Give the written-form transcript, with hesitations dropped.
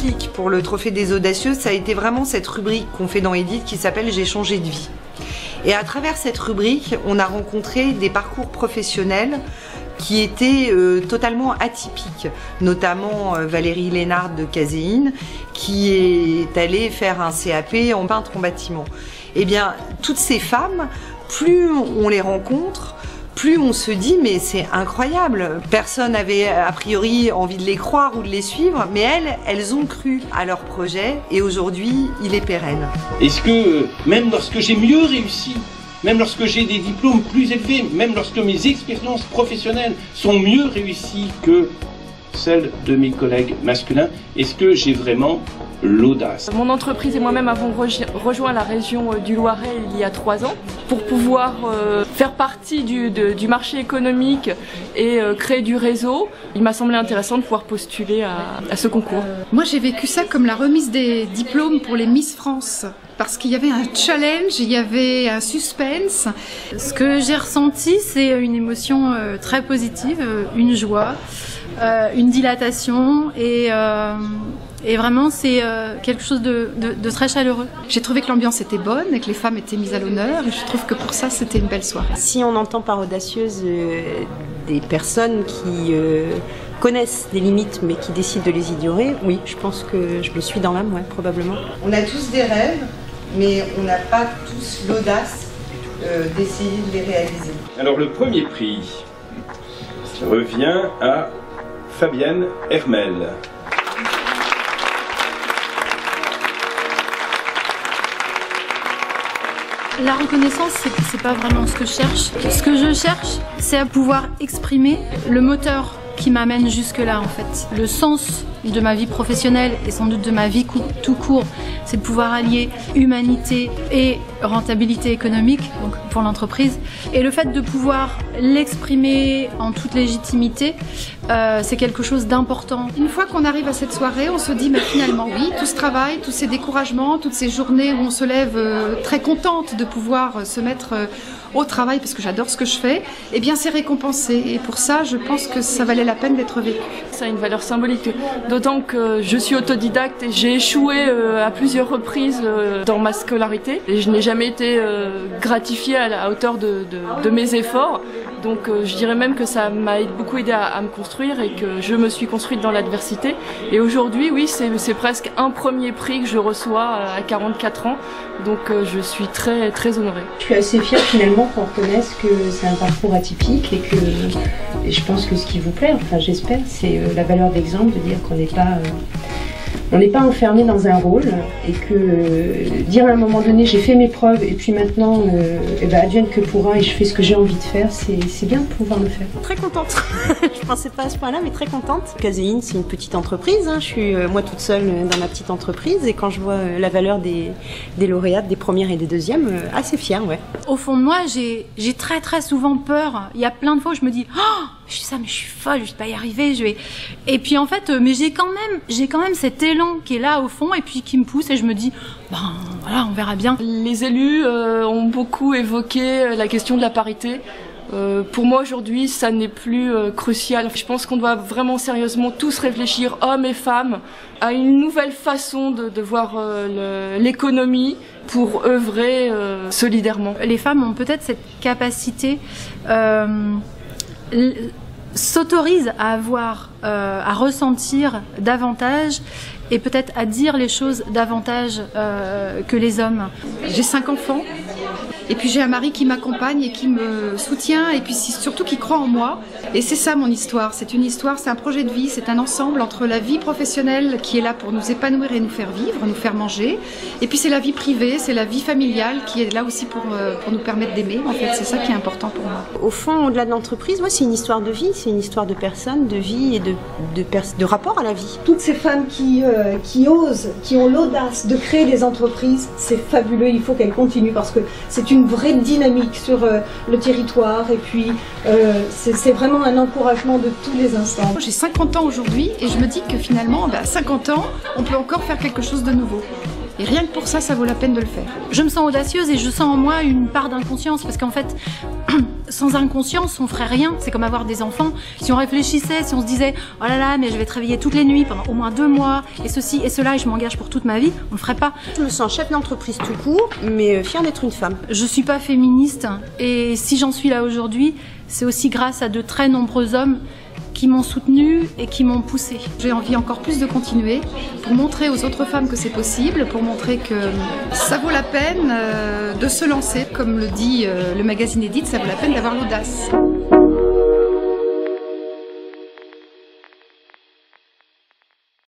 déclic pour le Trophée des Audacieuses, ça a été vraiment cette rubrique qu'on fait dans Edith qui s'appelle « J'ai changé de vie ». Et à travers cette rubrique, on a rencontré des parcours professionnels qui étaient totalement atypiques, notamment Valérie Lénard de Caséine, qui est allée faire un CAP en peintre en bâtiment. Eh bien, toutes ces femmes, plus on les rencontre, plus on se dit mais c'est incroyable. Personne n'avait a priori envie de les croire ou de les suivre, mais elles ont cru à leur projet et aujourd'hui il est pérenne. Est-ce que même lorsque j'ai mieux réussi, même lorsque j'ai des diplômes plus élevés, même lorsque mes expériences professionnelles sont mieux réussies que celles de mes collègues masculins, est-ce que j'ai vraiment l'audace? Mon entreprise et moi-même avons rejoint la région du Loiret il y a 3 ans pour pouvoir faire partie du marché économique et créer du réseau. Il m'a semblé intéressant de pouvoir postuler à ce concours. Moi j'ai vécu ça comme la remise des diplômes pour les Miss France. Parce qu'il y avait un challenge, il y avait un suspense. Ce que j'ai ressenti, c'est une émotion très positive, une joie, une dilatation et vraiment c'est quelque chose de très chaleureux. J'ai trouvé que l'ambiance était bonne et que les femmes étaient mises à l'honneur et je trouve que pour ça c'était une belle soirée. Si on entend par audacieuse des personnes qui connaissent des limites mais qui décident de les ignorer, oui, je pense que je le suis dans l'âme, ouais, probablement. On a tous des rêves, mais on n'a pas tous l'audace d'essayer de les réaliser. Alors le premier prix revient à Fabienne Hermel. La reconnaissance, c'est pas vraiment ce que je cherche. Ce que je cherche, c'est à pouvoir exprimer le moteur qui m'amène jusque-là en fait. Le sens de ma vie professionnelle et sans doute de ma vie tout court, c'est de pouvoir allier humanité et rentabilité économique, donc pour l'entreprise. Et le fait de pouvoir l'exprimer en toute légitimité, c'est quelque chose d'important. Une fois qu'on arrive à cette soirée, on se dit mais finalement oui, tout ce travail, tous ces découragements, toutes ces journées où on se lève très contente de pouvoir se mettre au travail parce que j'adore ce que je fais, eh bien c'est récompensé et pour ça je pense que ça valait la peine d'être vécu. Ça a une valeur symbolique, d'autant que je suis autodidacte et j'ai échoué à plusieurs reprises dans ma scolarité et je n'ai jamais été gratifiée à la hauteur de mes efforts. Donc je dirais même que ça m'a beaucoup aidé à me construire et que je me suis construite dans l'adversité. Et aujourd'hui, oui, c'est presque un premier prix que je reçois à 44 ans. Donc je suis très, très honorée. Je suis assez fière finalement qu'on reconnaisse que c'est un parcours atypique et que je pense que ce qui vous plaît, enfin j'espère, c'est la valeur d'exemple de dire qu'on n'est pas enfermé dans un rôle et que dire à un moment donné j'ai fait mes preuves et puis maintenant advienne que pourra et je fais ce que j'ai envie de faire, c'est bien de pouvoir le faire. Très contente, je pensais pas à ce point-là mais très contente. Caséine c'est une petite entreprise, hein. Je suis moi toute seule dans ma petite entreprise et quand je vois la valeur des lauréates, des premières et des deuxièmes, assez fière, ouais. Au fond de moi j'ai très très souvent peur, il y a plein de fois où je me dis oh, je suis ça mais je suis folle, je vais pas y arriver, et puis en fait mais j'ai quand même cet élan qui est là au fond et puis qui me pousse et je me dis ben voilà on verra bien. Les élus ont beaucoup évoqué la question de la parité. Pour moi aujourd'hui ça n'est plus crucial. Je pense qu'on doit vraiment sérieusement tous réfléchir, hommes et femmes, à une nouvelle façon de voir l'économie pour œuvrer solidairement. Les femmes ont peut-être cette capacité s'autorisent à avoir, à ressentir davantage et peut-être à dire les choses davantage que les hommes. J'ai 5 enfants et puis j'ai un mari qui m'accompagne et qui me soutient et puis surtout qui croit en moi. Et c'est ça mon histoire, c'est une histoire, c'est un projet de vie, c'est un ensemble entre la vie professionnelle qui est là pour nous épanouir et nous faire vivre, nous faire manger. Et puis c'est la vie privée, c'est la vie familiale qui est là aussi pour nous permettre d'aimer. En fait, c'est ça qui est important pour moi. Au fond, au-delà de l'entreprise, moi c'est une histoire de vie, c'est une histoire de personnes, de vie et de rapport à la vie. Toutes ces femmes qui osent, qui ont l'audace de créer des entreprises, c'est fabuleux, il faut qu'elles continuent parce que c'est une vraie dynamique sur le territoire et puis c'est vraiment un encouragement de tous les instants. J'ai 50 ans aujourd'hui et je me dis que finalement, à 50 ans, on peut encore faire quelque chose de nouveau. Et rien que pour ça, ça vaut la peine de le faire. Je me sens audacieuse et je sens en moi une part d'inconscience parce qu'en fait, Sans inconscience, on ferait rien. C'est comme avoir des enfants. Si on réfléchissait, si on se disait « Oh là là, mais je vais te réveiller toutes les nuits pendant au moins 2 mois, et ceci et cela, et je m'engage pour toute ma vie », on le ferait pas. Je me sens chef d'entreprise tout court, mais fière d'être une femme. Je suis pas féministe, et si j'en suis là aujourd'hui, c'est aussi grâce à de très nombreux hommes qui m'ont soutenue et qui m'ont poussée. J'ai envie encore plus de continuer pour montrer aux autres femmes que c'est possible, pour montrer que ça vaut la peine de se lancer. Comme le dit le magazine Edith, ça vaut la peine d'avoir l'audace.